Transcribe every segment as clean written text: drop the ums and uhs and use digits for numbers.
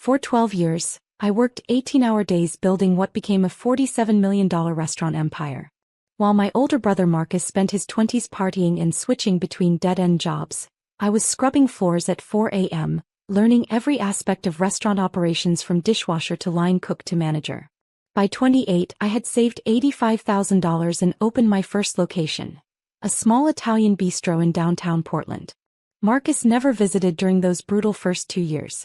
For 12 years, I worked 18-hour days building what became a $47 million restaurant empire. While my older brother Marcus spent his 20s partying and switching between dead-end jobs, I was scrubbing floors at 4 a.m., learning every aspect of restaurant operations from dishwasher to line cook to manager. By 28, I had saved $85,000 and opened my first location, a small Italian bistro in downtown Portland. Marcus never visited during those brutal first 2 years.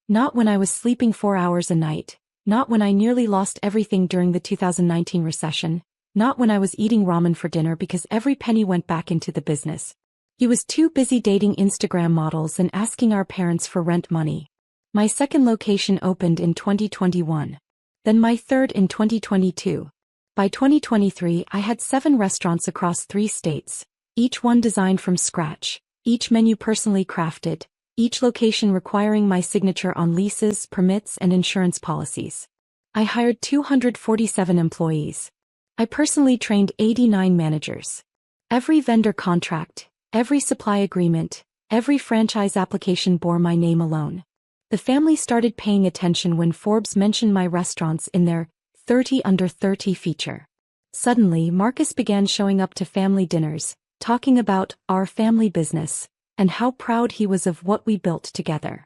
Not when I was sleeping 4 hours a night, not when I nearly lost everything during the 2019 recession, not when I was eating ramen for dinner because every penny went back into the business. He was too busy dating Instagram models and asking our parents for rent money. My second location opened in 2021. Then my third in 2022. By 2023, I had 7 restaurants across 3 states, each one designed from scratch, each menu personally crafted, each location requiring my signature on leases, permits, and insurance policies. I hired 247 employees. I personally trained 89 managers. Every vendor contract, every supply agreement, every franchise application bore my name alone. The family started paying attention when Forbes mentioned my restaurants in their 30 Under 30 feature. Suddenly, Marcus began showing up to family dinners, talking about our family business, and how proud he was of what we built together.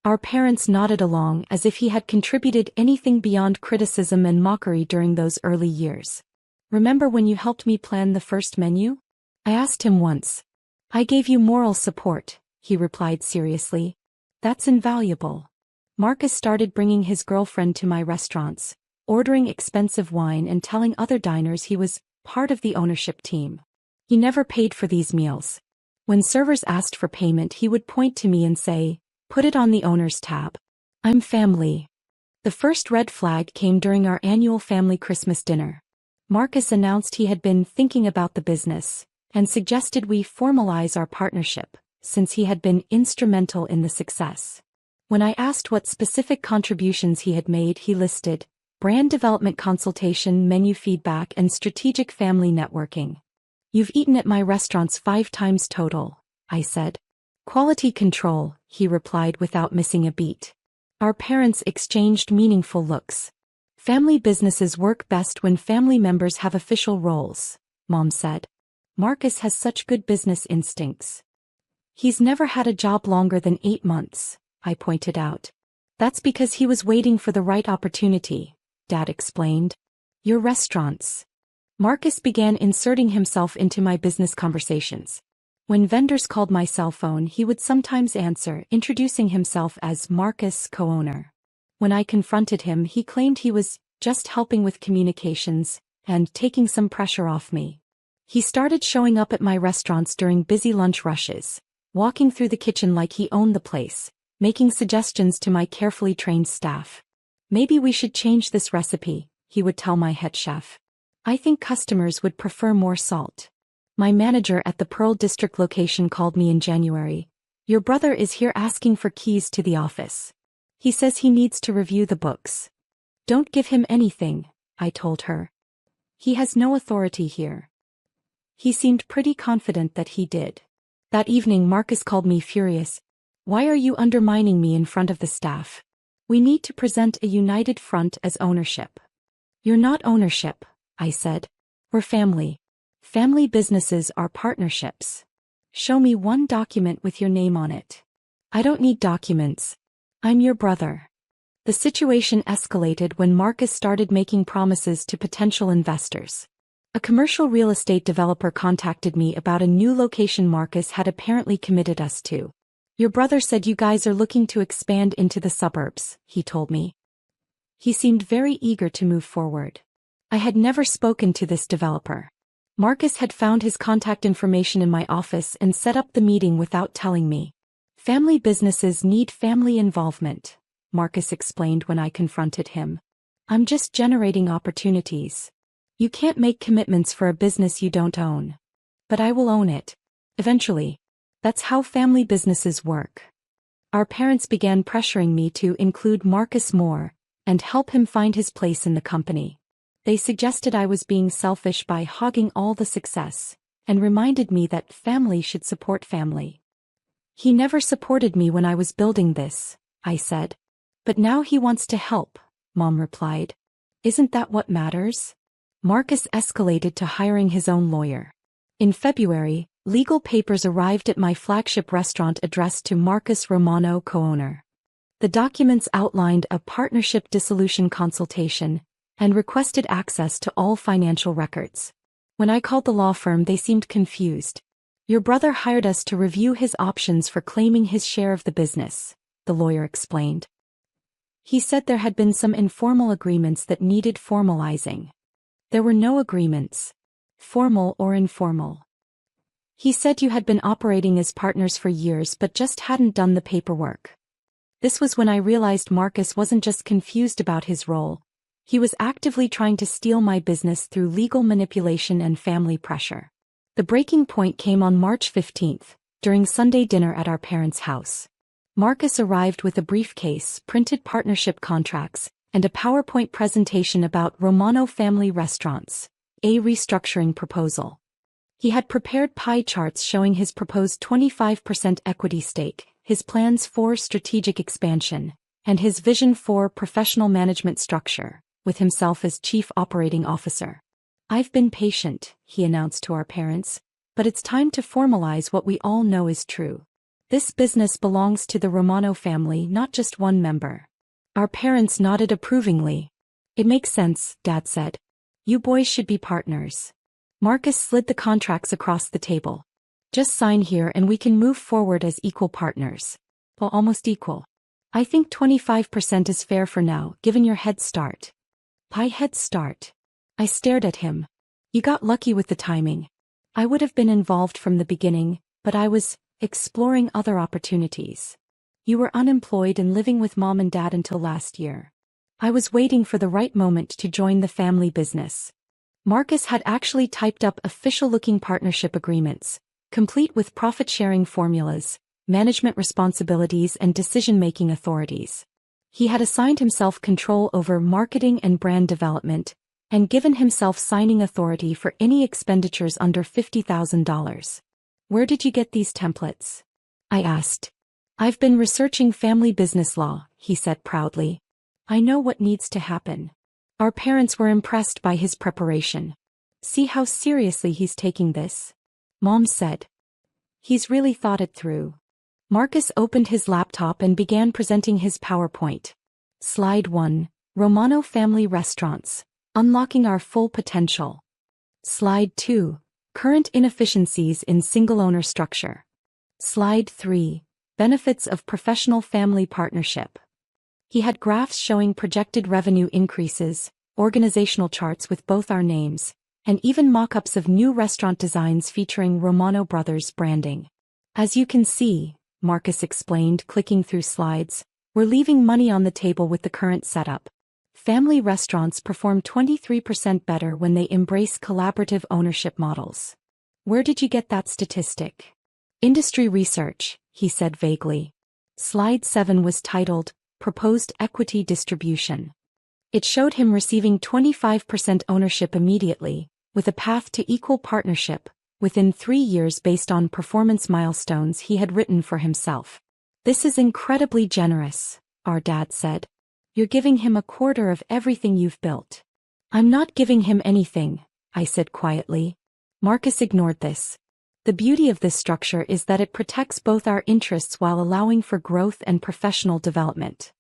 Our parents nodded along as if he had contributed anything beyond criticism and mockery during those early years. "Remember when you helped me plan the first menu?" I asked him once. "I gave you moral support," he replied seriously. "That's invaluable." Marcus started bringing his girlfriend to my restaurants, ordering expensive wine and telling other diners he was part of the ownership team. He never paid for these meals. When servers asked for payment, he would point to me and say, "Put it on the owner's tab. I'm family." The first red flag came during our annual family Christmas dinner. Marcus announced he had been thinking about the business and suggested we formalize our partnership, since he had been instrumental in the success. When I asked what specific contributions he had made, he listed brand development consultation, menu feedback, and strategic family networking. "You've eaten at my restaurants 5 times total," I said. "Quality control," he replied without missing a beat. Our parents exchanged meaningful looks. "Family businesses work best when family members have official roles," Mom said. "Marcus has such good business instincts." "He's never had a job longer than 8 months, I pointed out. "That's because he was waiting for the right opportunity," Dad explained. "Your restaurants." Marcus began inserting himself into my business conversations. When vendors called my cell phone, he would sometimes answer, introducing himself as Marcus, co-owner. When I confronted him, he claimed he was just helping with communications and taking some pressure off me. He started showing up at my restaurants during busy lunch rushes, walking through the kitchen like he owned the place, making suggestions to my carefully trained staff. "Maybe we should change this recipe," he would tell my head chef. "I think customers would prefer more salt." My manager at the Pearl District location called me in January. "Your brother is here asking for keys to the office. He says he needs to review the books." "Don't give him anything," I told her. "He has no authority here." He seemed pretty confident that he did. That evening, Marcus called me furious. "Why are you undermining me in front of the staff? We need to present a united front as ownership." "You're not ownership," I said. "We're family. Family businesses are partnerships. Show me one document with your name on it." "I don't need documents. I'm your brother." The situation escalated when Marcus started making promises to potential investors. A commercial real estate developer contacted me about a new location Marcus had apparently committed us to. "Your brother said you guys are looking to expand into the suburbs," he told me. He seemed very eager to move forward. I had never spoken to this developer. Marcus had found his contact information in my office and set up the meeting without telling me. "Family businesses need family involvement," Marcus explained when I confronted him. "I'm just generating opportunities. You can't make commitments for a business you don't own." "But I will own it. Eventually. That's how family businesses work." Our parents began pressuring me to include Marcus more and help him find his place in the company. They suggested I was being selfish by hogging all the success, and reminded me that family should support family. "He never supported me when I was building this," I said. But now he wants to help, Mom replied. Isn't that what matters? Marcus escalated to hiring his own lawyer. In February, legal papers arrived at my flagship restaurant addressed to Marcus Romano, co-owner. The documents outlined a partnership dissolution consultation and requested access to all financial records. When I called the law firm, they seemed confused. Your brother hired us to review his options for claiming his share of the business, the lawyer explained. He said there had been some informal agreements that needed formalizing. There were no agreements, formal or informal. He said you had been operating as partners for years but just hadn't done the paperwork. This was when I realized Marcus wasn't just confused about his role. He was actively trying to steal my business through legal manipulation and family pressure. The breaking point came on March 15th, during Sunday dinner at our parents' house. Marcus arrived with a briefcase, printed partnership contracts, and a PowerPoint presentation about Romano Family Restaurants, a restructuring proposal. He had prepared pie charts showing his proposed 25% equity stake, his plans for strategic expansion, and his vision for professional management structure, with himself as chief operating officer. I've been patient, he announced to our parents, but it's time to formalize what we all know is true. This business belongs to the Romano family, not just one member. Our parents nodded approvingly. It makes sense, Dad said. You boys should be partners. Marcus slid the contracts across the table. Just sign here and we can move forward as equal partners. Well, almost equal. I think 25% is fair for now, given your head start. Pie head start. I stared at him. You got lucky with the timing. I would have been involved from the beginning, but I was exploring other opportunities. You were unemployed and living with Mom and Dad until last year. I was waiting for the right moment to join the family business. Marcus had actually typed up official-looking partnership agreements, complete with profit-sharing formulas, management responsibilities and decision-making authorities. He had assigned himself control over marketing and brand development, and given himself signing authority for any expenditures under $50,000. Where did you get these templates? I asked. I've been researching family business law, he said proudly. I know what needs to happen. Our parents were impressed by his preparation. See how seriously he's taking this? Mom said. He's really thought it through. Marcus opened his laptop and began presenting his PowerPoint. Slide 1, Romano Family Restaurants, Unlocking Our Full Potential. Slide 2, Current Inefficiencies in Single-Owner Structure. Slide 3, Benefits of Professional Family Partnership. He had graphs showing projected revenue increases, organizational charts with both our names, and even mock-ups of new restaurant designs featuring Romano Brothers branding. As you can see, Marcus explained, clicking through slides, we're leaving money on the table with the current setup. Family restaurants perform 23% better when they embrace collaborative ownership models. Where did you get that statistic? Industry research, he said vaguely. Slide 7 was titled, Proposed Equity Distribution. It showed him receiving 25% ownership immediately, with a path to equal partnership, within 3 years based on performance milestones he had written for himself. This is incredibly generous, our dad said. You're giving him a quarter of everything you've built. I'm not giving him anything, I said quietly. Marcus ignored this. The beauty of this structure is that it protects both our interests while allowing for growth and professional development.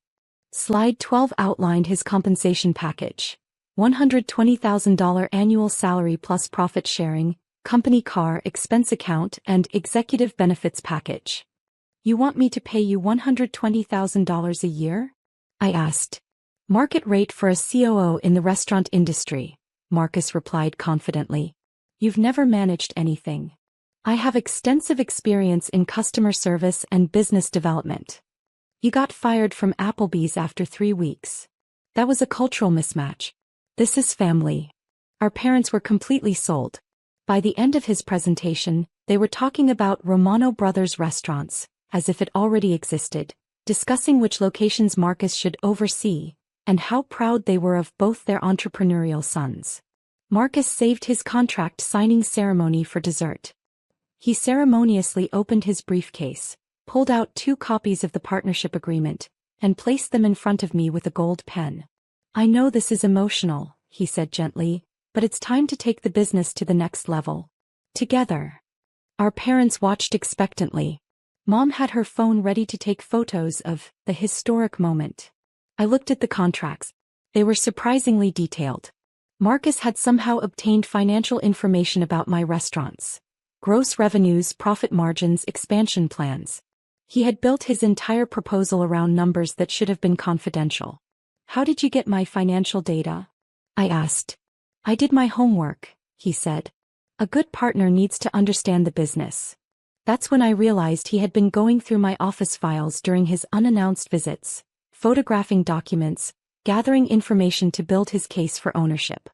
Slide 12 outlined his compensation package. $120,000 annual salary plus profit sharing, company car, expense account, and executive benefits package. You want me to pay you $120,000 a year? I asked. Market rate for a COO in the restaurant industry, Marcus replied confidently. You've never managed anything. I have extensive experience in customer service and business development. You got fired from Applebee's after 3 weeks. That was a cultural mismatch. This is family. Our parents were completely sold. By the end of his presentation, they were talking about Romano Brothers restaurants, as if it already existed, discussing which locations Marcus should oversee, and how proud they were of both their entrepreneurial sons. Marcus saved his contract signing ceremony for dessert. He ceremoniously opened his briefcase, pulled out 2 copies of the partnership agreement, and placed them in front of me with a gold pen. "I know this is emotional," he said gently, "but it's time to take the business to the next level. Together." Our parents watched expectantly. Mom had her phone ready to take photos of the historic moment. I looked at the contracts. They were surprisingly detailed. Marcus had somehow obtained financial information about my restaurants. Gross revenues, profit margins, expansion plans. He had built his entire proposal around numbers that should have been confidential. "How did you get my financial data?" I asked. "I did my homework," he said. "A good partner needs to understand the business." That's when I realized he had been going through my office files during his unannounced visits, photographing documents, gathering information to build his case for ownership.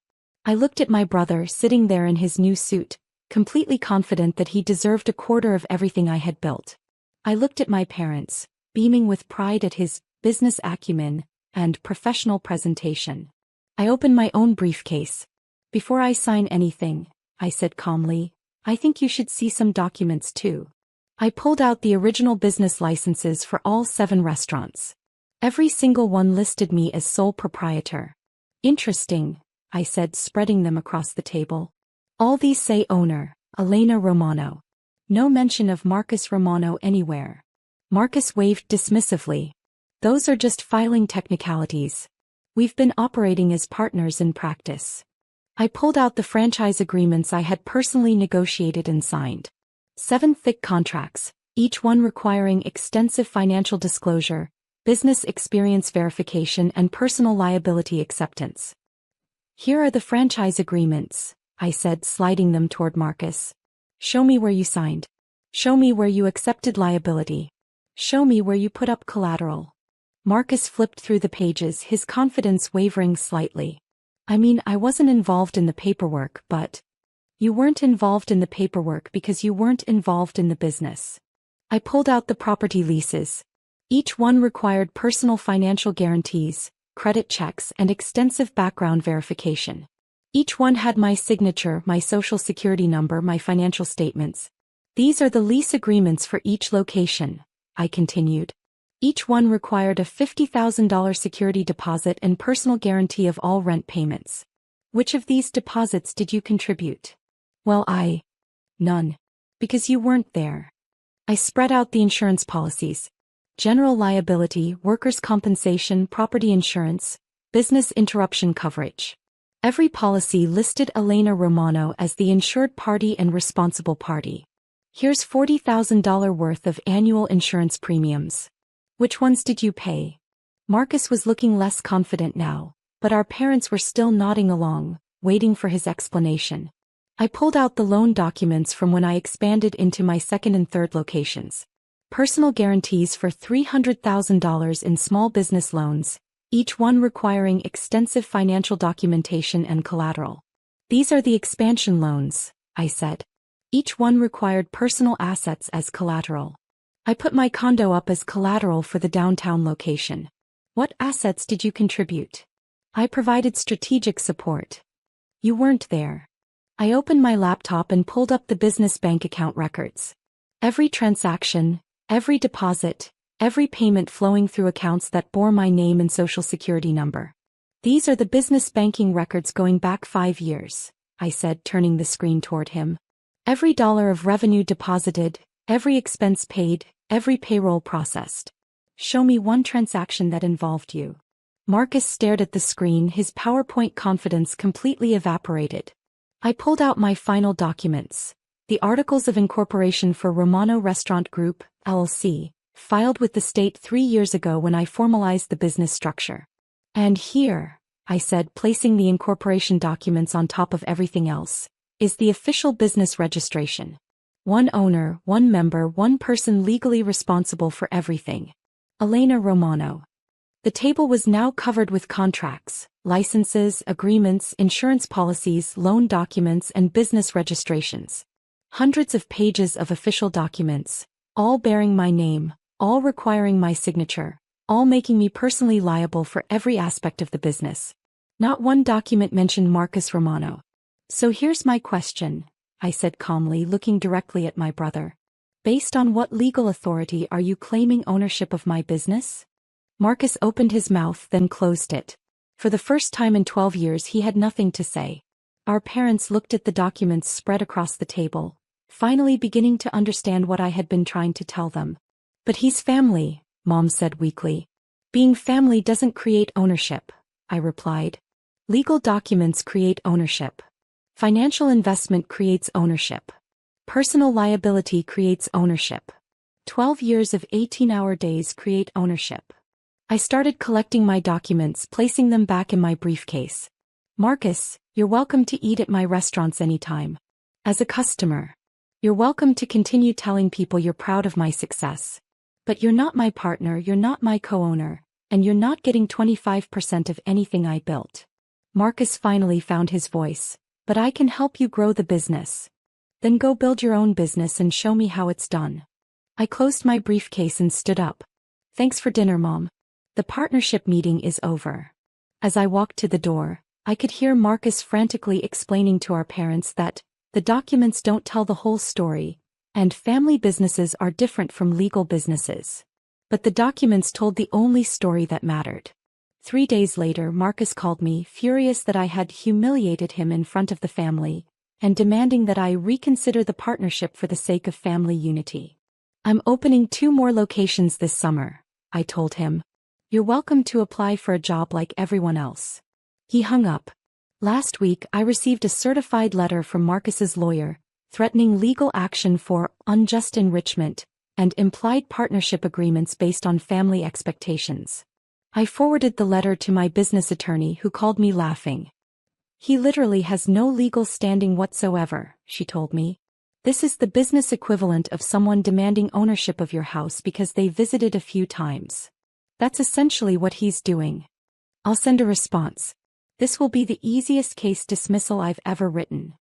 I looked at my brother sitting there in his new suit, completely confident that he deserved a quarter of everything I had built. I looked at my parents, beaming with pride at his business acumen and professional presentation. I opened my own briefcase. "Before I sign anything," I said calmly, "I think you should see some documents too." I pulled out the original business licenses for all 7 restaurants. Every single one listed me as sole proprietor. "Interesting," I said, spreading them across the table. "All these say owner, Elena Romano. No mention of Marcus Romano anywhere." Marcus waved dismissively. "Those are just filing technicalities. We've been operating as partners in practice." I pulled out the franchise agreements I had personally negotiated and signed. 7 thick contracts, each one requiring extensive financial disclosure, business experience verification, and personal liability acceptance. "Here are the franchise agreements," I said, sliding them toward Marcus. "Show me where you signed. Show me where you accepted liability. Show me where you put up collateral." Marcus flipped through the pages, his confidence wavering slightly. "I mean, I wasn't involved in the paperwork, but..." "You weren't involved in the paperwork because you weren't involved in the business." I pulled out the property leases. Each one required personal financial guarantees, credit checks, and extensive background verification. Each one had my signature, my social security number, my financial statements. "These are the lease agreements for each location," I continued. Each one required a $50,000 security deposit and personal guarantee of all rent payments. "Which of these deposits did you contribute?" "Well, none. Because you weren't there." I spread out the insurance policies. General liability, workers' compensation, property insurance, business interruption coverage. Every policy listed Elena Romano as the insured party and responsible party. "Here's $40,000 worth of annual insurance premiums. Which ones did you pay?" Marcus was looking less confident now, but our parents were still nodding along, waiting for his explanation. I pulled out the loan documents from when I expanded into my 2nd and 3rd locations. Personal guarantees for $300,000 in small business loans, each one requiring extensive financial documentation and collateral. "These are the expansion loans," I said. Each one required personal assets as collateral. I put my condo up as collateral for the downtown location. "What assets did you contribute?" "I provided strategic support." "You weren't there." I opened my laptop and pulled up the business bank account records. Every transaction, every deposit, every payment flowing through accounts that bore my name and social security number. "These are the business banking records going back 5 years, I said, turning the screen toward him. "Every dollar of revenue deposited, every expense paid, every payroll processed. Show me one transaction that involved you." Marcus stared at the screen, his PowerPoint confidence completely evaporated. I pulled out my final documents. The Articles of Incorporation for Romano Restaurant Group, LLC, filed with the state 3 years ago when I formalized the business structure. "And here," I said, placing the incorporation documents on top of everything else, "is the official business registration. One owner, one member, one person legally responsible for everything. Elena Romano." The table was now covered with contracts, licenses, agreements, insurance policies, loan documents, and business registrations. Hundreds of pages of official documents, all bearing my name, all requiring my signature, all making me personally liable for every aspect of the business. Not one document mentioned Marcus Romano. "So here's my question," I said calmly, looking directly at my brother. "Based on what legal authority are you claiming ownership of my business?" Marcus opened his mouth then closed it. For the first time in 12 years he had nothing to say. Our parents looked at the documents spread across the table, finally beginning to understand what I had been trying to tell them. But he's family, Mom said weakly. Being family doesn't create ownership, I replied. Legal documents create ownership. Financial investment creates ownership. Personal liability creates ownership. 12 years of 18-hour days create ownership. I started collecting my documents, placing them back in my briefcase. Marcus, you're welcome to eat at my restaurants anytime. As a customer. You're welcome to continue telling people you're proud of my success. But you're not my partner, you're not my co-owner, and you're not getting 25% of anything I built. Marcus finally found his voice. But I can help you grow the business. Then go build your own business and show me how it's done. I closed my briefcase and stood up. Thanks for dinner, Mom. The partnership meeting is over. As I walked to the door, I could hear Marcus frantically explaining to our parents that the documents don't tell the whole story, and family businesses are different from legal businesses. But the documents told the only story that mattered. 3 days later, Marcus called me, furious that I had humiliated him in front of the family, and demanding that I reconsider the partnership for the sake of family unity. I'm opening 2 more locations this summer, I told him. You're welcome to apply for a job like everyone else. He hung up. Last week, I received a certified letter from Marcus's lawyer, threatening legal action for unjust enrichment and implied partnership agreements based on family expectations. I forwarded the letter to my business attorney, who called me laughing. He literally has no legal standing whatsoever, she told me. This is the business equivalent of someone demanding ownership of your house because they visited a few times. That's essentially what he's doing. I'll send a response. This will be the easiest case dismissal I've ever written.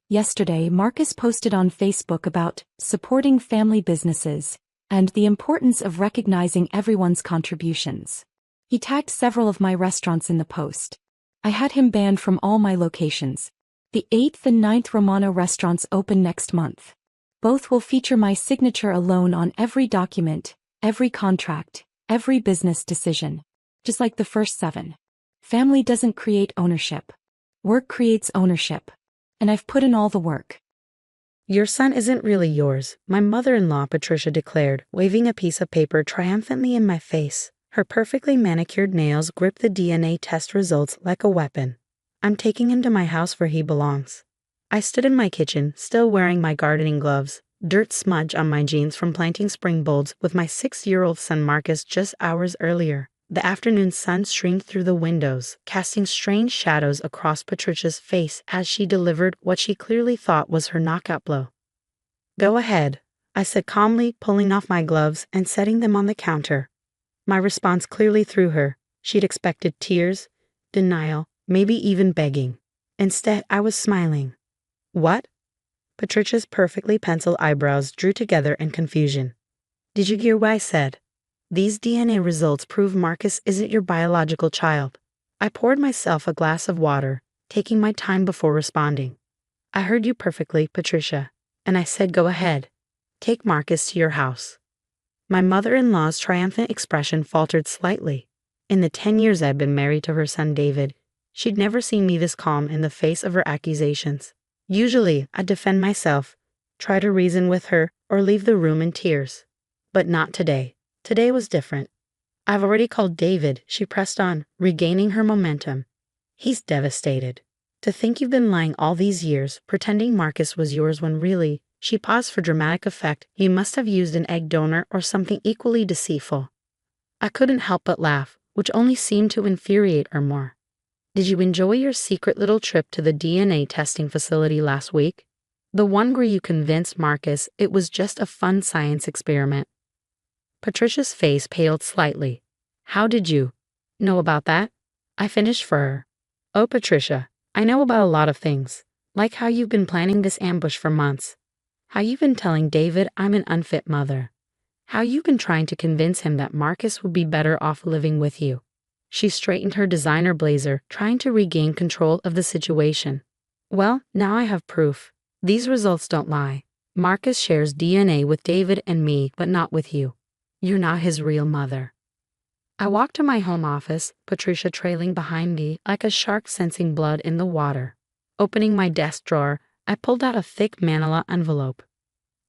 Yesterday, Marcus posted on Facebook about supporting family businesses and the importance of recognizing everyone's contributions. He tagged several of my restaurants in the post. I had him banned from all my locations. The 8th and 9th Romano restaurants open next month. Both will feature my signature alone on every document, every contract, every business decision. Just like the first 7. Family doesn't create ownership. Work creates ownership. And I've put in all the work. Your son isn't really yours, my mother-in-law, Patricia declared, waving a piece of paper triumphantly in my face. Her perfectly manicured nails gripped the DNA test results like a weapon. I'm taking him to my house where he belongs. I stood in my kitchen, still wearing my gardening gloves, dirt smudge on my jeans from planting spring bulbs with my 6-year-old son Marcus just hours earlier. The afternoon sun streamed through the windows, casting strange shadows across Patricia's face as she delivered what she clearly thought was her knockout blow. Go ahead, I said calmly, pulling off my gloves and setting them on the counter. My response clearly threw her. She'd expected tears, denial, maybe even begging. Instead, I was smiling. What? Patricia's perfectly penciled eyebrows drew together in confusion. Did you hear what I said? These DNA results prove Marcus isn't your biological child. I poured myself a glass of water, taking my time before responding. I heard you perfectly, Patricia, and I said go ahead. Take Marcus to your house. My mother-in-law's triumphant expression faltered slightly. In the 10 years I'd been married to her son David, she'd never seen me this calm in the face of her accusations. Usually, I'd defend myself, try to reason with her, or leave the room in tears. But not today. Today was different. I've already called David, she pressed on, regaining her momentum. He's devastated. To think you've been lying all these years, pretending Marcus was yours when really, she paused for dramatic effect, you must have used an egg donor or something equally deceitful. I couldn't help but laugh, which only seemed to infuriate her more. Did you enjoy your secret little trip to the DNA testing facility last week? The one where you convinced Marcus it was just a fun science experiment. Patricia's face paled slightly. How did you know about that? I finished for her. Oh, Patricia, I know about a lot of things, like how you've been planning this ambush for months. How you've been telling David I'm an unfit mother. How you've been trying to convince him that Marcus would be better off living with you. She straightened her designer blazer, trying to regain control of the situation. Well, now I have proof. These results don't lie. Marcus shares DNA with David and me, but not with you. You're not his real mother. I walked to my home office, Patricia trailing behind me like a shark sensing blood in the water. Opening my desk drawer, I pulled out a thick manila envelope.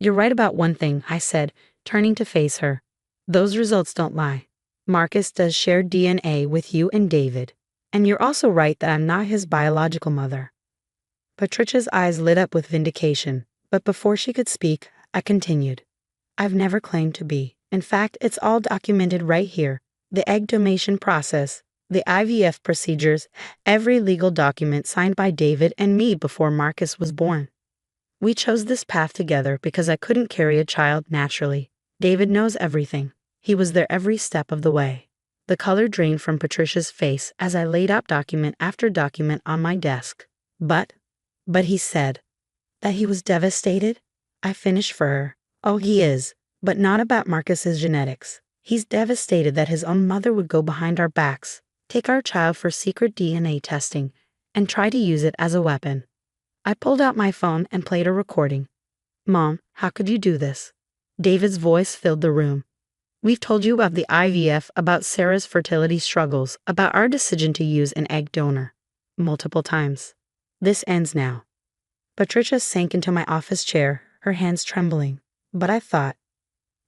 "You're right about one thing," I said, turning to face her. "Those results don't lie. Marcus does share DNA with you and David. And you're also right that I'm not his biological mother." Patricia's eyes lit up with vindication, but before she could speak, I continued. "I've never claimed to be. In fact, it's all documented right here. The egg donation process, the IVF procedures, every legal document signed by David and me before Marcus was born. We chose this path together because I couldn't carry a child naturally. David knows everything. He was there every step of the way." The color drained from Patricia's face as I laid out document after document on my desk. But he said that he was devastated. I finished for her. "Oh, he is, but not about Marcus's genetics. He's devastated that his own mother would go behind our backs, take our child for secret DNA testing, and try to use it as a weapon." I pulled out my phone and played a recording. "Mom, how could you do this?" David's voice filled the room. "We've told you about the IVF, about Sarah's fertility struggles, about our decision to use an egg donor. Multiple times. This ends now." Patricia sank into my office chair, her hands trembling. "But I thought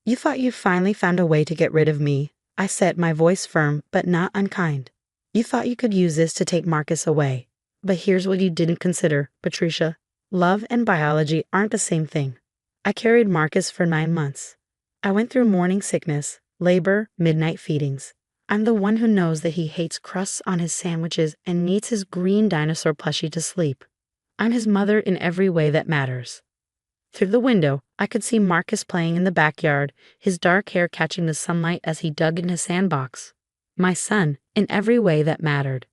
you finally found a way to get rid of me," I said, my voice firm but not unkind. "You thought you could use this to take Marcus away. But here's what you didn't consider, Patricia. Love and biology aren't the same thing. I carried Marcus for 9 months. I went through morning sickness, labor, midnight feedings. I'm the one who knows that he hates crusts on his sandwiches and needs his green dinosaur plushie to sleep. I'm his mother in every way that matters." Through the window, I could see Marcus playing in the backyard, his dark hair catching the sunlight as he dug in his sandbox. My son, in every way that mattered.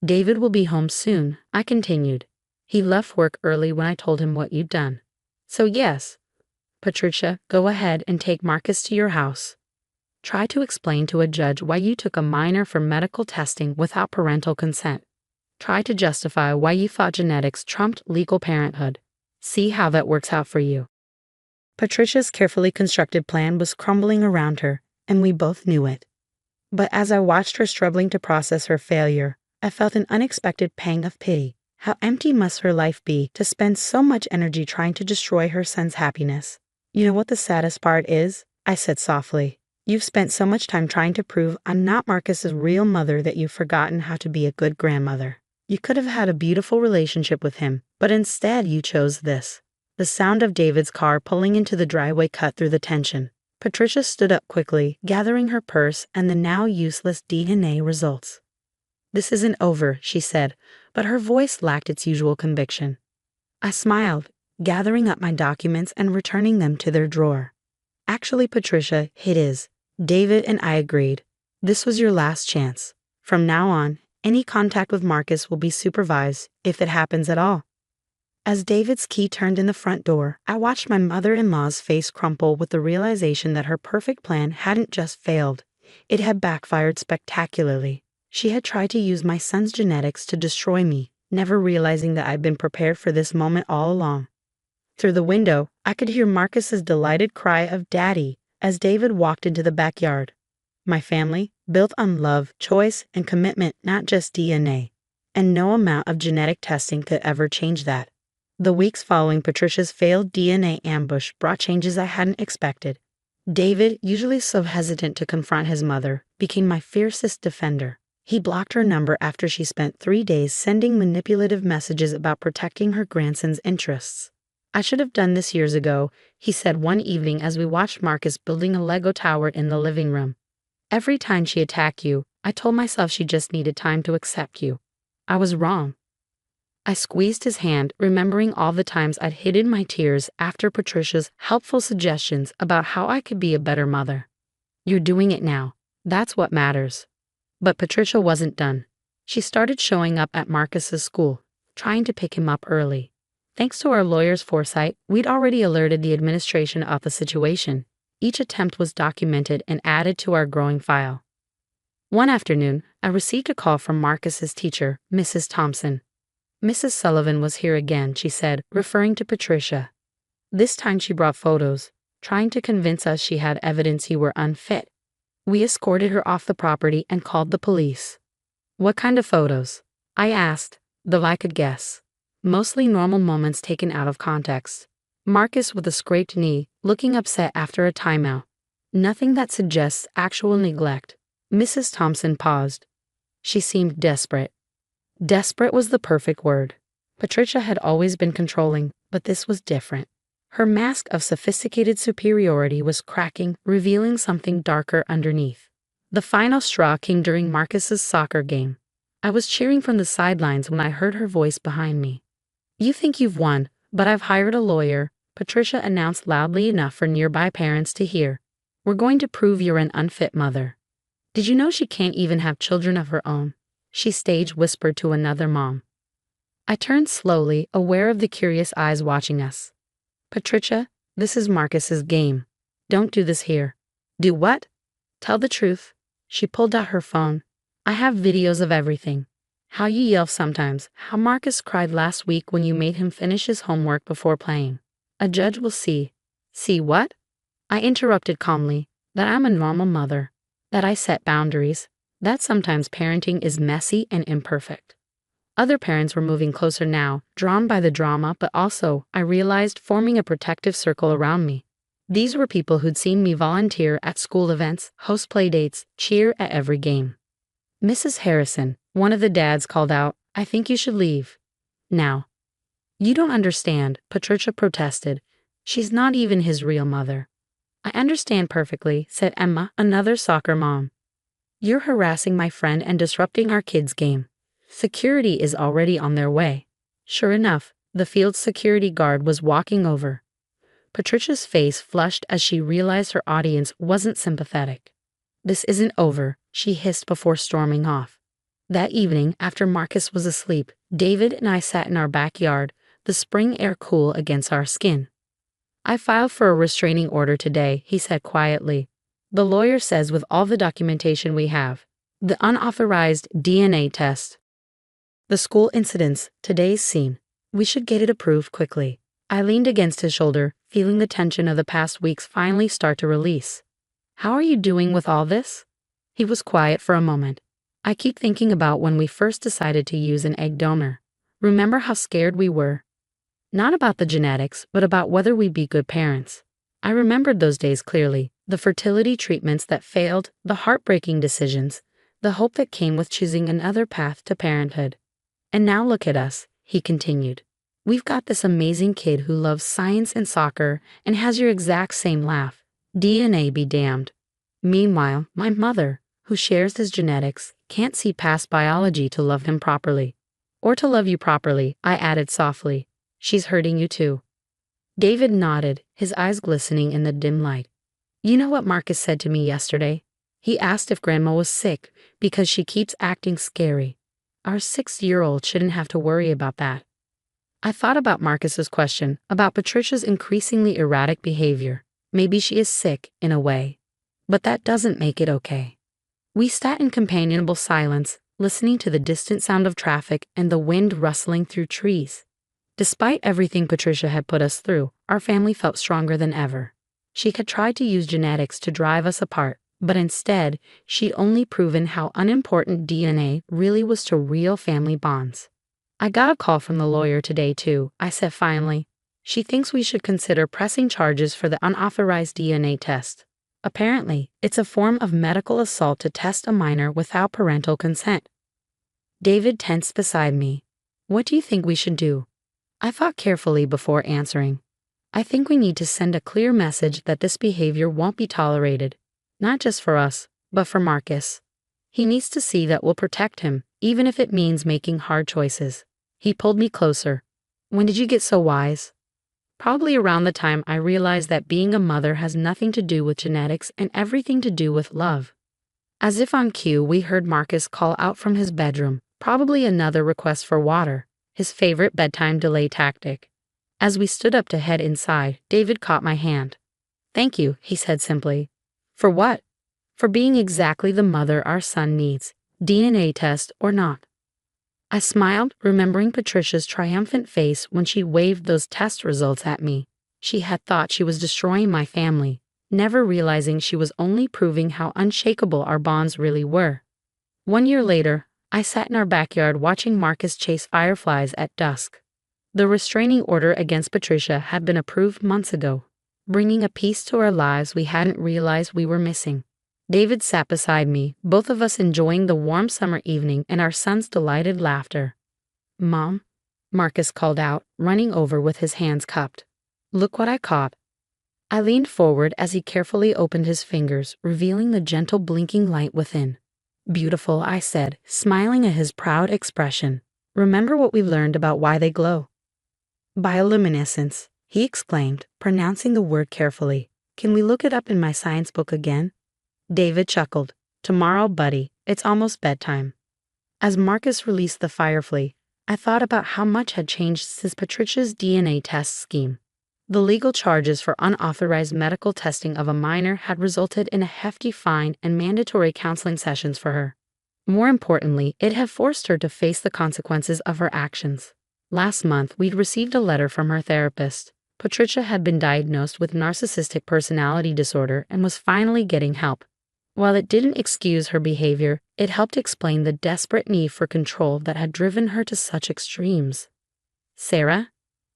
"David will be home soon," I continued. "He left work early when I told him what you'd done. So yes, Patricia, go ahead and take Marcus to your house. Try to explain to a judge why you took a minor for medical testing without parental consent. Try to justify why you thought genetics trumped legal parenthood. See how that works out for you." Patricia's carefully constructed plan was crumbling around her, and we both knew it. But as I watched her struggling to process her failure, I felt an unexpected pang of pity. How empty must her life be to spend so much energy trying to destroy her son's happiness? "You know what the saddest part is?" I said softly. "You've spent so much time trying to prove I'm not Marcus's real mother that you've forgotten how to be a good grandmother. You could have had a beautiful relationship with him, but instead you chose this." The sound of David's car pulling into the driveway cut through the tension. Patricia stood up quickly, gathering her purse and the now useless DNA results. "This isn't over," she said, but her voice lacked its usual conviction. I smiled, gathering up my documents and returning them to their drawer. "Actually, Patricia, it is. David and I agreed. This was your last chance. From now on, any contact with Marcus will be supervised, if it happens at all." As David's key turned in the front door, I watched my mother-in-law's face crumple with the realization that her perfect plan hadn't just failed. It had backfired spectacularly. She had tried to use my son's genetics to destroy me, never realizing that I'd been prepared for this moment all along. Through the window, I could hear Marcus's delighted cry of "Daddy" as David walked into the backyard. My family, built on love, choice, and commitment, not just DNA. And no amount of genetic testing could ever change that. The weeks following Patricia's failed DNA ambush brought changes I hadn't expected. David, usually so hesitant to confront his mother, became my fiercest defender. He blocked her number after she spent 3 days sending manipulative messages about protecting her grandson's interests. "I should have done this years ago," he said one evening as we watched Marcus building a Lego tower in the living room. "Every time she attacked you, I told myself she just needed time to accept you. I was wrong." I squeezed his hand, remembering all the times I'd hidden my tears after Patricia's helpful suggestions about how I could be a better mother. "You're doing it now. That's what matters." But Patricia wasn't done. She started showing up at Marcus's school, trying to pick him up early. Thanks to our lawyer's foresight, we'd already alerted the administration of the situation. Each attempt was documented and added to our growing file. One afternoon, I received a call from Marcus's teacher, Mrs. Thompson. "Mrs. Sullivan was here again," she said, referring to Patricia. "This time she brought photos, trying to convince us she had evidence you were unfit. We escorted her off the property and called the police. What kind of photos? I asked, though I could guess. Mostly normal moments taken out of context. Marcus with a scraped knee, looking upset after a timeout. Nothing that suggests actual neglect. Mrs. Thompson paused. She seemed desperate. Desperate was the perfect word. Patricia had always been controlling, but this was different. Her mask of sophisticated superiority was cracking, revealing something darker underneath. The final straw came during Marcus's soccer game. I was cheering from the sidelines when I heard her voice behind me. "You think you've won, but I've hired a lawyer," Patricia announced loudly enough for nearby parents to hear. "We're going to prove you're an unfit mother." "Did you know she can't even have children of her own?" she stage whispered to another mom. I turned slowly, aware of the curious eyes watching us. "Patricia, this is Marcus's game. Don't do this here." "Do what?" "Tell the truth." She pulled out her phone. "I have videos of everything. How you yell sometimes, how Marcus cried last week when you made him finish his homework before playing. A judge will see." "See what?" I interrupted calmly. "That I'm a normal mother. That I set boundaries. That sometimes parenting is messy and imperfect." Other parents were moving closer now, drawn by the drama, but also, I realized, forming a protective circle around me. These were people who'd seen me volunteer at school events, host playdates, cheer at every game. "Mrs. Harrison," one of the dads called out, "I think you should leave." "Now." "You don't understand," Patricia protested. "She's not even his real mother." "I understand perfectly," said Emma, another soccer mom. "You're harassing my friend and disrupting our kids' game. Security is already on their way." Sure enough, the field's security guard was walking over. Patricia's face flushed as she realized her audience wasn't sympathetic. "This isn't over," she hissed before storming off. That evening, after Marcus was asleep, David and I sat in our backyard, the spring air cool against our skin. "I filed for a restraining order today," he said quietly. "The lawyer says with all the documentation we have, the unauthorized DNA test, the school incidents, today's scene, we should get it approved quickly." I leaned against his shoulder, feeling the tension of the past weeks finally start to release. "How are you doing with all this?" He was quiet for a moment. "I keep thinking about when we first decided to use an egg donor. Remember how scared we were? Not about the genetics, but about whether we'd be good parents." I remembered those days clearly, the fertility treatments that failed, the heartbreaking decisions, the hope that came with choosing another path to parenthood. "And now look at us," he continued. "We've got this amazing kid who loves science and soccer and has your exact same laugh. DNA be damned. Meanwhile, my mother, who shares his genetics, can't see past biology to love him properly. Or to love you properly," I added softly. "She's hurting you too." David nodded, his eyes glistening in the dim light. "You know what Marcus said to me yesterday? He asked if Grandma was sick because she keeps acting scary. Our 6-year-old shouldn't have to worry about that." I thought about Marcus's question, about Patricia's increasingly erratic behavior. Maybe she is sick, in a way. But that doesn't make it okay. We sat in companionable silence, listening to the distant sound of traffic and the wind rustling through trees. Despite everything Patricia had put us through, our family felt stronger than ever. She had tried to use genetics to drive us apart, but instead, she'd only proven how unimportant DNA really was to real family bonds. "I got a call from the lawyer today too," I said finally. "She thinks we should consider pressing charges for the unauthorized DNA test. Apparently, it's a form of medical assault to test a minor without parental consent." David tensed beside me. "What do you think we should do?" I thought carefully before answering. "I think we need to send a clear message that this behavior won't be tolerated. Not just for us, but for Marcus. He needs to see that we'll protect him, even if it means making hard choices." He pulled me closer. "When did you get so wise?" "Probably around the time I realized that being a mother has nothing to do with genetics and everything to do with love." As if on cue, we heard Marcus call out from his bedroom, probably another request for water, his favorite bedtime delay tactic. As we stood up to head inside, David caught my hand. "Thank you," he said simply. "For what?" "For being exactly the mother our son needs, DNA test or not." I smiled, remembering Patricia's triumphant face when she waved those test results at me. She had thought she was destroying my family, never realizing she was only proving how unshakable our bonds really were. 1 year later, I sat in our backyard watching Marcus chase fireflies at dusk. The restraining order against Patricia had been approved months ago, bringing a peace to our lives we hadn't realized we were missing. David sat beside me, both of us enjoying the warm summer evening and our son's delighted laughter. "Mom," Marcus called out, running over with his hands cupped. "Look what I caught." I leaned forward as he carefully opened his fingers, revealing the gentle blinking light within. "Beautiful," I said, smiling at his proud expression. "Remember what we learned about why they glow?" "Bioluminescence," he exclaimed, pronouncing the word carefully. "Can we look it up in my science book again?" David chuckled. "Tomorrow, buddy. It's almost bedtime." As Marcus released the firefly, I thought about how much had changed since Patricia's DNA test scheme. The legal charges for unauthorized medical testing of a minor had resulted in a hefty fine and mandatory counseling sessions for her. More importantly, it had forced her to face the consequences of her actions. Last month, we'd received a letter from her therapist. Patricia had been diagnosed with narcissistic personality disorder and was finally getting help. While it didn't excuse her behavior, it helped explain the desperate need for control that had driven her to such extremes. "Sarah?"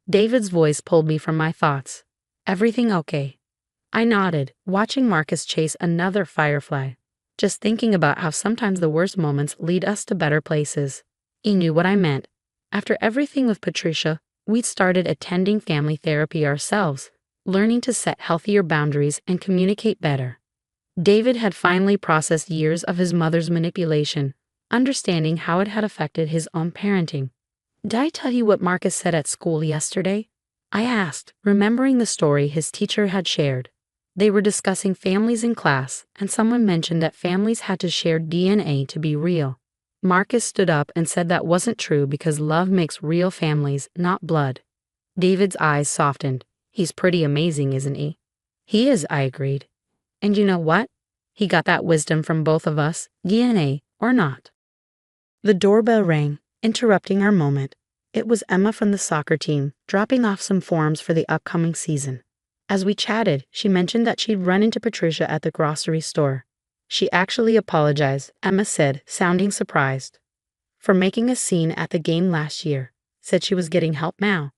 David's voice pulled me from my thoughts. "Everything okay?" I nodded, watching Marcus chase another firefly, just thinking about how sometimes the worst moments lead us to better places. He knew what I meant. After everything with Patricia, we'd started attending family therapy ourselves, learning to set healthier boundaries and communicate better. David had finally processed years of his mother's manipulation, understanding how it had affected his own parenting. "Did I tell you what Marcus said at school yesterday?" I asked, remembering the story his teacher had shared. They were discussing families in class, and someone mentioned that families had to share DNA to be real. Marcus stood up and said that wasn't true because love makes real families, not blood. David's eyes softened. "He's pretty amazing, isn't he?" "He is," I agreed. "And you know what? He got that wisdom from both of us, DNA or not." The doorbell rang, interrupting our moment. It was Emma from the soccer team, dropping off some forms for the upcoming season. As we chatted, she mentioned that she'd run into Patricia at the grocery store. "She actually apologized," Emma said, sounding surprised, "for making a scene at the game last year. Said she was getting help now."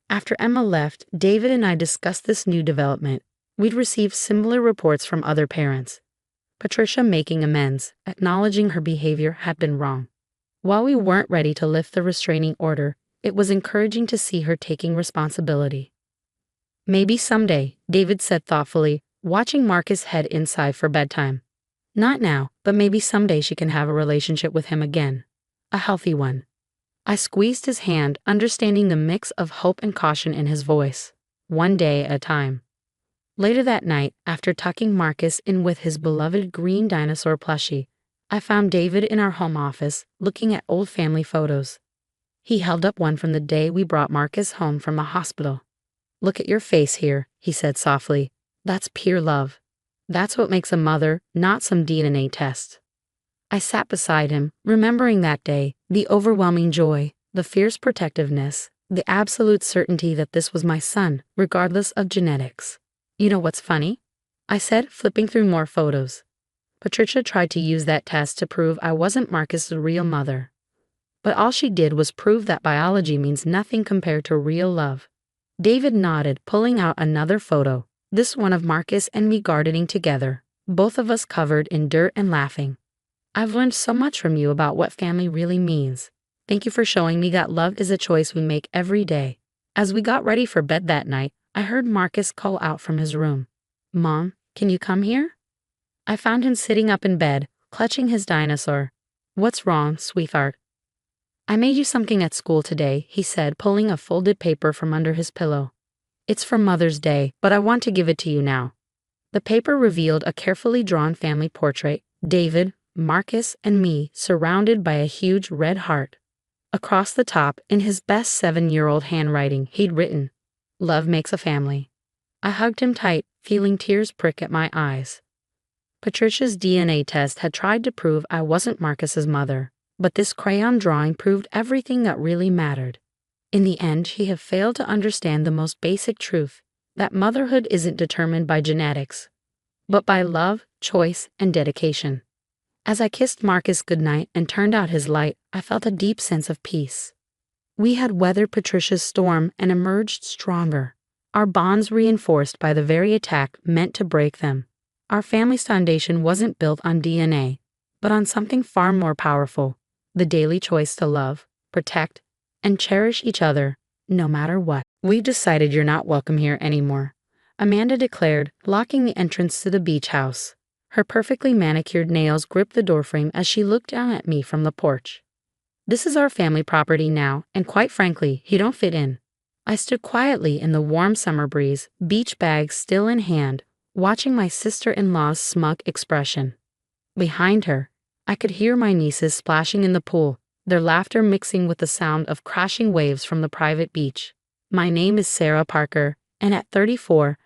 After Emma left, David and I discussed this new development. We'd received similar reports from other parents. Patricia making amends, acknowledging her behavior had been wrong. While we weren't ready to lift the restraining order, it was encouraging to see her taking responsibility. "Maybe someday," David said thoughtfully, watching Marcus head inside for bedtime. "Not now, but maybe someday she can have a relationship with him again. A healthy one." I squeezed his hand, understanding the mix of hope and caution in his voice. One day at a time. Later that night, after tucking Marcus in with his beloved green dinosaur plushie, I found David in our home office, looking at old family photos. He held up one from the day we brought Marcus home from the hospital. "Look at your face here," he said softly. "That's pure love. That's what makes a mother, not some DNA test." I sat beside him, remembering that day, the overwhelming joy, the fierce protectiveness, the absolute certainty that this was my son, regardless of genetics. "You know what's funny?" I said, flipping through more photos. "Patricia tried to use that test to prove I wasn't Marcus's real mother. But all she did was prove that biology means nothing compared to real love." David nodded, pulling out another photo, this one of Marcus and me gardening together, both of us covered in dirt and laughing. "I've learned so much from you about what family really means. Thank you for showing me that love is a choice we make every day." As we got ready for bed that night, I heard Marcus call out from his room. "Mom, can you come here?" I found him sitting up in bed, clutching his dinosaur. "What's wrong, sweetheart?" "I made you something at school today," he said, pulling a folded paper from under his pillow. "It's for Mother's Day, but I want to give it to you now." The paper revealed a carefully drawn family portrait, David, Marcus, and me, surrounded by a huge red heart. Across the top, in his best 7-year-old handwriting, he'd written, "Love makes a family." I hugged him tight, feeling tears prick at my eyes. Patricia's DNA test had tried to prove I wasn't Marcus's mother, but this crayon drawing proved everything that really mattered. In the end, she had failed to understand the most basic truth, that motherhood isn't determined by genetics, but by love, choice, and dedication. As I kissed Marcus goodnight and turned out his light, I felt a deep sense of peace. We had weathered Patricia's storm and emerged stronger, our bonds reinforced by the very attack meant to break them. Our family's foundation wasn't built on DNA, but on something far more powerful: the daily choice to love, protect, and cherish each other, no matter what. "We've decided you're not welcome here anymore," Amanda declared, locking the entrance to the beach house. Her perfectly manicured nails gripped the doorframe as she looked down at me from the porch. "This is our family property now, and quite frankly, you don't fit in." I stood quietly in the warm summer breeze, beach bag still in hand, watching my sister-in-law's smug expression. Behind her, I could hear my nieces splashing in the pool, their laughter mixing with the sound of crashing waves from the private beach. My name is Sarah Parker, and at 34,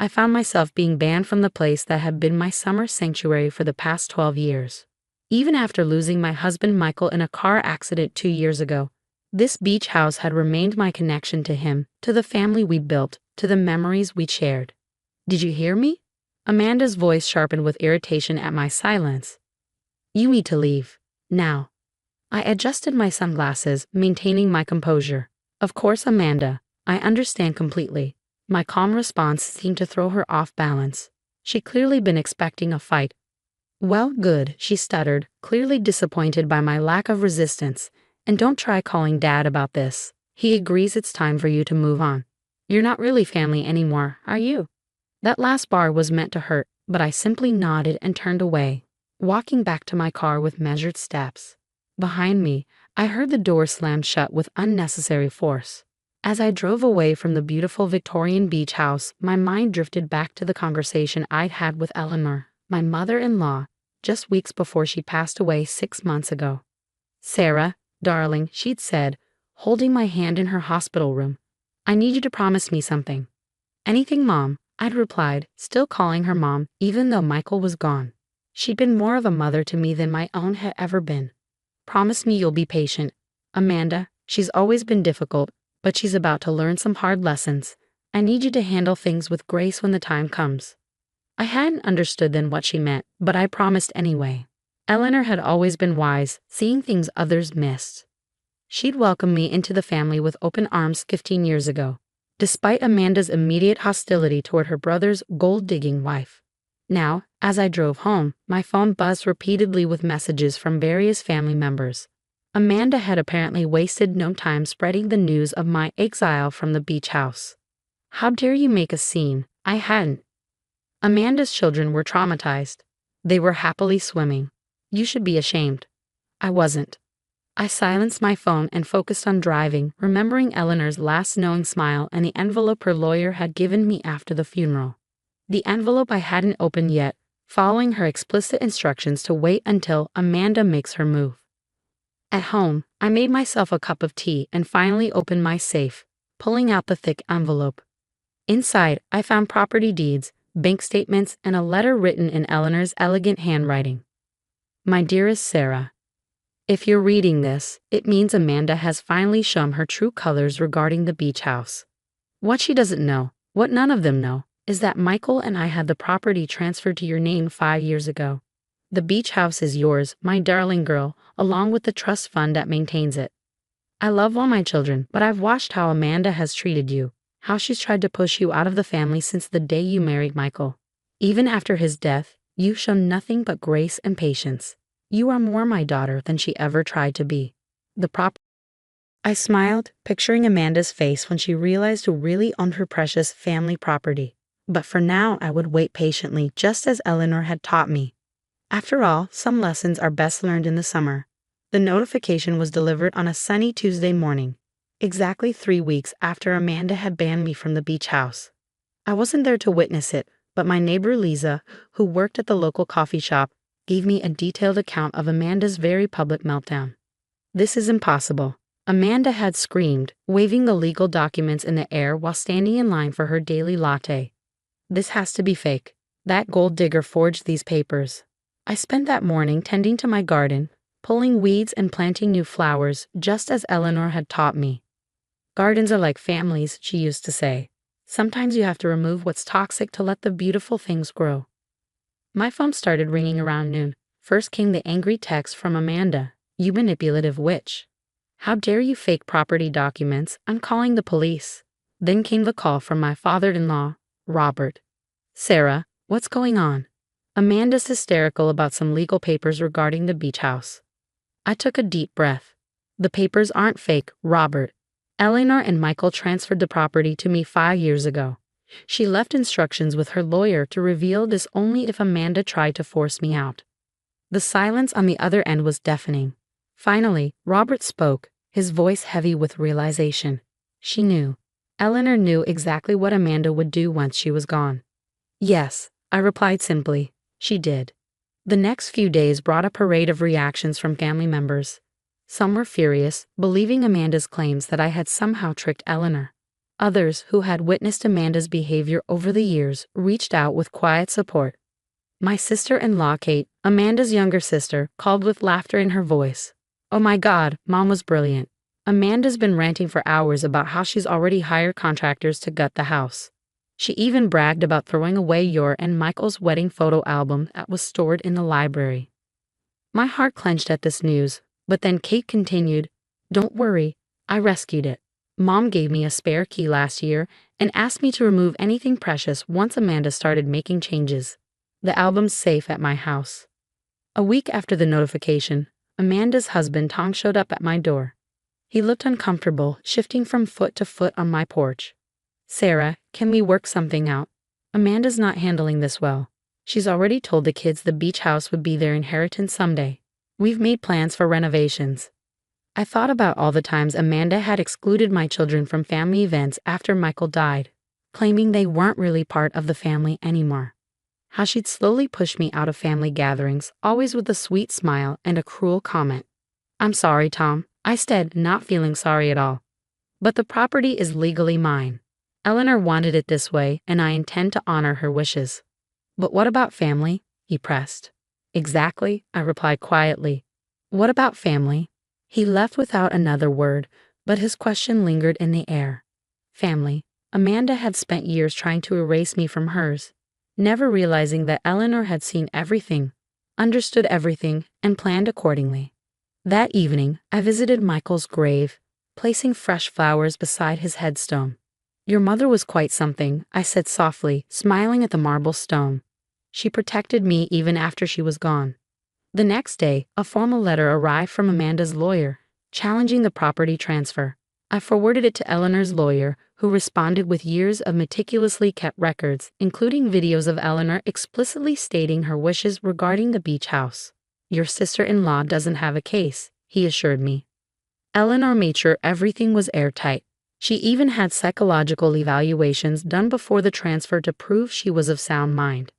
I found myself being banned from the place that had been my summer sanctuary for the past 12 years. Even after losing my husband Michael in a car accident 2 years ago, this beach house had remained my connection to him, to the family we built, to the memories we shared. "Did you hear me?" Amanda's voice sharpened with irritation at my silence. "You need to leave. Now." I adjusted my sunglasses, maintaining my composure. "Of course, Amanda, I understand completely." My calm response seemed to throw her off balance. She'd clearly been expecting a fight. "Well, good," she stuttered, clearly disappointed by my lack of resistance. "And don't try calling Dad about this. He agrees it's time for you to move on. You're not really family anymore, are you?" That last bar was meant to hurt, but I simply nodded and turned away, walking back to my car with measured steps. Behind me, I heard the door slam shut with unnecessary force. As I drove away from the beautiful Victorian beach house, my mind drifted back to the conversation I'd had with Eleanor, my mother-in-law, just weeks before she passed away 6 months ago. "Sarah, darling," she'd said, holding my hand in her hospital room, "I need you to promise me something." "Anything, Mom," I'd replied, still calling her Mom, even though Michael was gone. She'd been more of a mother to me than my own had ever been. "Promise me you'll be patient. Amanda, she's always been difficult, but she's about to learn some hard lessons. I need you to handle things with grace when the time comes." I hadn't understood then what she meant, but I promised anyway. Eleanor had always been wise, seeing things others missed. She'd welcomed me into the family with open arms 15 years ago, despite Amanda's immediate hostility toward her brother's gold-digging wife. Now, as I drove home, my phone buzzed repeatedly with messages from various family members. Amanda had apparently wasted no time spreading the news of my exile from the beach house. "How dare you make a scene?" I hadn't. Amanda's children were traumatized. They were happily swimming. "You should be ashamed." I wasn't. I silenced my phone and focused on driving, remembering Eleanor's last knowing smile and the envelope her lawyer had given me after the funeral. The envelope I hadn't opened yet, following her explicit instructions to wait until Amanda makes her move. At home, I made myself a cup of tea and finally opened my safe, pulling out the thick envelope. Inside, I found property deeds, bank statements, and a letter written in Eleanor's elegant handwriting. "My dearest Sarah, if you're reading this, it means Amanda has finally shown her true colors regarding the beach house. What she doesn't know, what none of them know, is that Michael and I had the property transferred to your name 5 years ago. The beach house is yours, my darling girl, along with the trust fund that maintains it. I love all my children, but I've watched how Amanda has treated you, how she's tried to push you out of the family since the day you married Michael. Even after his death, you've shown nothing but grace and patience. You are more my daughter than she ever tried to be. I smiled, picturing Amanda's face when she realized who really owned her precious family property. But for now, I would wait patiently, just as Eleanor had taught me. After all, some lessons are best learned in the summer. The notification was delivered on a sunny Tuesday morning, exactly 3 weeks after Amanda had banned me from the beach house. I wasn't there to witness it, but my neighbor Lisa, who worked at the local coffee shop, gave me a detailed account of Amanda's very public meltdown. "This is impossible," Amanda had screamed, waving the legal documents in the air while standing in line for her daily latte. "This has to be fake. That gold digger forged these papers." I spent that morning tending to my garden, pulling weeds and planting new flowers, just as Eleanor had taught me. "Gardens are like families," she used to say. "Sometimes you have to remove what's toxic to let the beautiful things grow." My phone started ringing around noon. First came the angry text from Amanda. "You manipulative witch. How dare you fake property documents? I'm calling the police." Then came the call from my father-in-law, Robert. "Sarah, what's going on?" "Amanda's hysterical about some legal papers regarding the beach house." I took a deep breath. "The papers aren't fake, Robert. Eleanor and Michael transferred the property to me 5 years ago. She left instructions with her lawyer to reveal this only if Amanda tried to force me out." The silence on the other end was deafening. Finally, Robert spoke, his voice heavy with realization. She knew. Eleanor knew exactly what Amanda would do once she was gone. "Yes," I replied simply. "She did." The next few days brought a parade of reactions from family members. Some were furious, believing Amanda's claims that I had somehow tricked Eleanor. Others, who had witnessed Amanda's behavior over the years, reached out with quiet support. My sister-in-law, Kate, Amanda's younger sister, called with laughter in her voice. "Oh my God, Mom was brilliant. Amanda's been ranting for hours about how she's already hired contractors to gut the house. She even bragged about throwing away your and Michael's wedding photo album that was stored in the library." My heart clenched at this news, but then Kate continued, "Don't worry, I rescued it. Mom gave me a spare key last year and asked me to remove anything precious once Amanda started making changes. The album's safe at my house." A week after the notification, Amanda's husband Tom showed up at my door. He looked uncomfortable, shifting from foot to foot on my porch. "Sarah, can we work something out? Amanda's not handling this well. She's already told the kids the beach house would be their inheritance someday. We've made plans for renovations." I thought about all the times Amanda had excluded my children from family events after Michael died, claiming they weren't really part of the family anymore. How she'd slowly push me out of family gatherings, always with a sweet smile and a cruel comment. "I'm sorry, Tom," I said, not feeling sorry at all. "But the property is legally mine. Eleanor wanted it this way, and I intend to honor her wishes." "But what about family?" he pressed. "Exactly," I replied quietly. "What about family?" He left without another word, but his question lingered in the air. Family. Amanda had spent years trying to erase me from hers, never realizing that Eleanor had seen everything, understood everything, and planned accordingly. That evening, I visited Michael's grave, placing fresh flowers beside his headstone. "Your mother was quite something," I said softly, smiling at the marble stone. "She protected me even after she was gone." The next day, a formal letter arrived from Amanda's lawyer, challenging the property transfer. I forwarded it to Eleanor's lawyer, who responded with years of meticulously kept records, including videos of Eleanor explicitly stating her wishes regarding the beach house. "Your sister-in-law doesn't have a case," he assured me. Eleanor made sure everything was airtight. She even had psychological evaluations done before the transfer to prove she was of sound mind.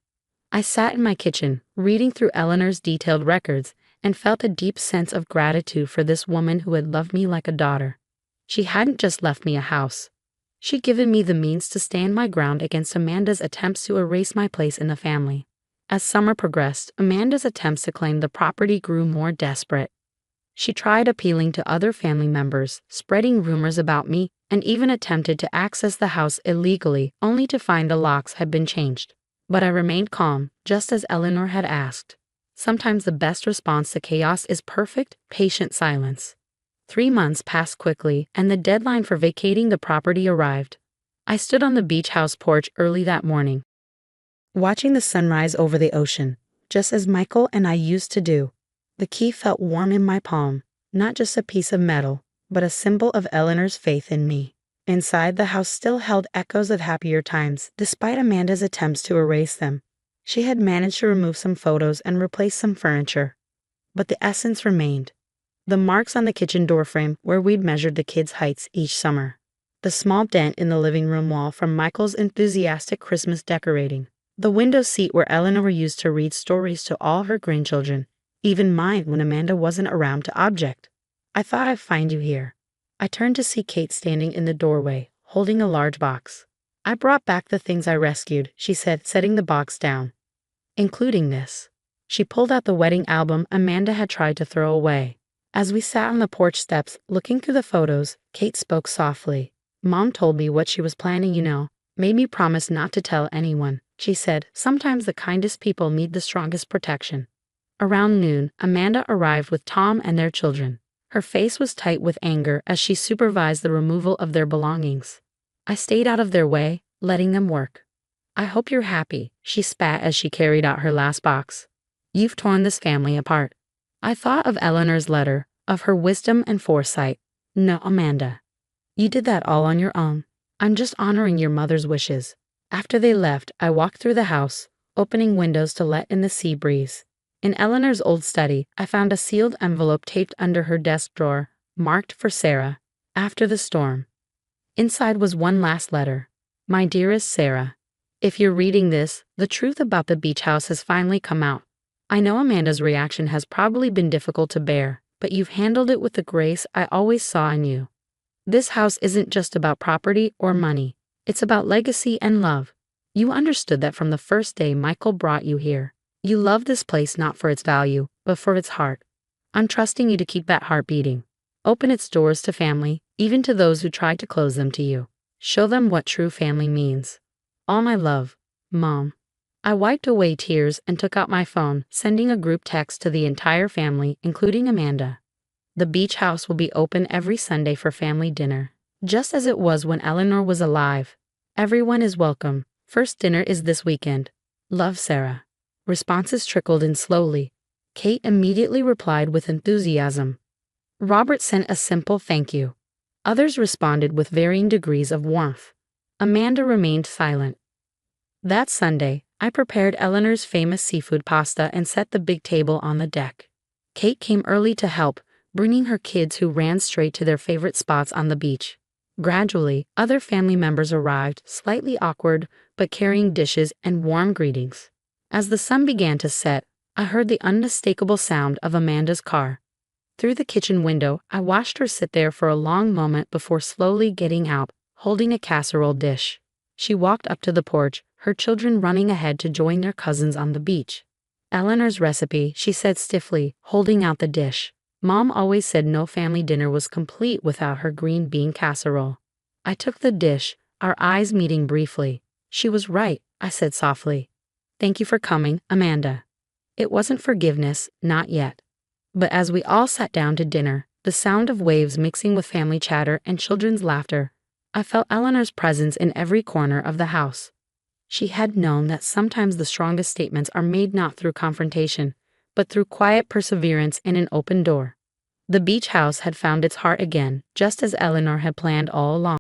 I sat in my kitchen, reading through Eleanor's detailed records, and felt a deep sense of gratitude for this woman who had loved me like a daughter. She hadn't just left me a house. She'd given me the means to stand my ground against Amanda's attempts to erase my place in the family. As summer progressed, Amanda's attempts to claim the property grew more desperate. She tried appealing to other family members, spreading rumors about me, and even attempted to access the house illegally, only to find the locks had been changed. But I remained calm, just as Eleanor had asked. Sometimes the best response to chaos is perfect, patient silence. 3 months passed quickly, and the deadline for vacating the property arrived. I stood on the beach house porch early that morning, watching the sunrise over the ocean, just as Michael and I used to do. The key felt warm in my palm, not just a piece of metal, but a symbol of Eleanor's faith in me. Inside, the house still held echoes of happier times, despite Amanda's attempts to erase them. She had managed to remove some photos and replace some furniture. But the essence remained. The marks on the kitchen doorframe where we'd measured the kids' heights each summer. The small dent in the living room wall from Michael's enthusiastic Christmas decorating. The window seat where Eleanor used to read stories to all her grandchildren, even mine when Amanda wasn't around to object. "I thought I'd find you here." I turned to see Kate standing in the doorway, holding a large box. "I brought back the things I rescued," she said, setting the box down. "Including this." She pulled out the wedding album Amanda had tried to throw away. As we sat on the porch steps, looking through the photos, Kate spoke softly. "Mom told me what she was planning, made me promise not to tell anyone. she said. Sometimes the kindest people need the strongest protection. Around noon, Amanda arrived with Tom and their children. Her face was tight with anger as she supervised the removal of their belongings. I stayed out of their way, letting them work. I hope you're happy, she spat as she carried out her last box. You've torn this family apart. I thought of Eleanor's letter, of her wisdom and foresight. No, Amanda. You did that all on your own. I'm just honoring your mother's wishes. After they left, I walked through the house, opening windows to let in the sea breeze. In Eleanor's old study, I found a sealed envelope taped under her desk drawer, marked for Sarah, after the storm. Inside was one last letter. My dearest Sarah, if you're reading this, the truth about the beach house has finally come out. I know Amanda's reaction has probably been difficult to bear, but you've handled it with the grace I always saw in you. This house isn't just about property or money. It's about legacy and love. You understood that from the first day Michael brought you here. You love this place not for its value, but for its heart. I'm trusting you to keep that heart beating. Open its doors to family, even to those who tried to close them to you. Show them what true family means. All my love, Mom. I wiped away tears and took out my phone, sending a group text to the entire family, including Amanda. The beach house will be open every Sunday for family dinner, just as it was when Eleanor was alive. Everyone is welcome. First dinner is this weekend. Love, Sarah. Responses trickled in slowly. Kate immediately replied with enthusiasm. Robert sent a simple thank you. Others responded with varying degrees of warmth. Amanda remained silent. That Sunday, I prepared Eleanor's famous seafood pasta and set the big table on the deck. Kate came early to help, bringing her kids who ran straight to their favorite spots on the beach. Gradually, other family members arrived, slightly awkward, but carrying dishes and warm greetings. As the sun began to set, I heard the unmistakable sound of Amanda's car. Through the kitchen window, I watched her sit there for a long moment before slowly getting out, holding a casserole dish. She walked up to the porch, her children running ahead to join their cousins on the beach. Eleanor's recipe, she said stiffly, holding out the dish. Mom always said no family dinner was complete without her green bean casserole. I took the dish, our eyes meeting briefly. She was right, I said softly. Thank you for coming, Amanda. It wasn't forgiveness, not yet. But as we all sat down to dinner, the sound of waves mixing with family chatter and children's laughter, I felt Eleanor's presence in every corner of the house. She had known that sometimes the strongest statements are made not through confrontation, but through quiet perseverance and an open door. The beach house had found its heart again, just as Eleanor had planned all along.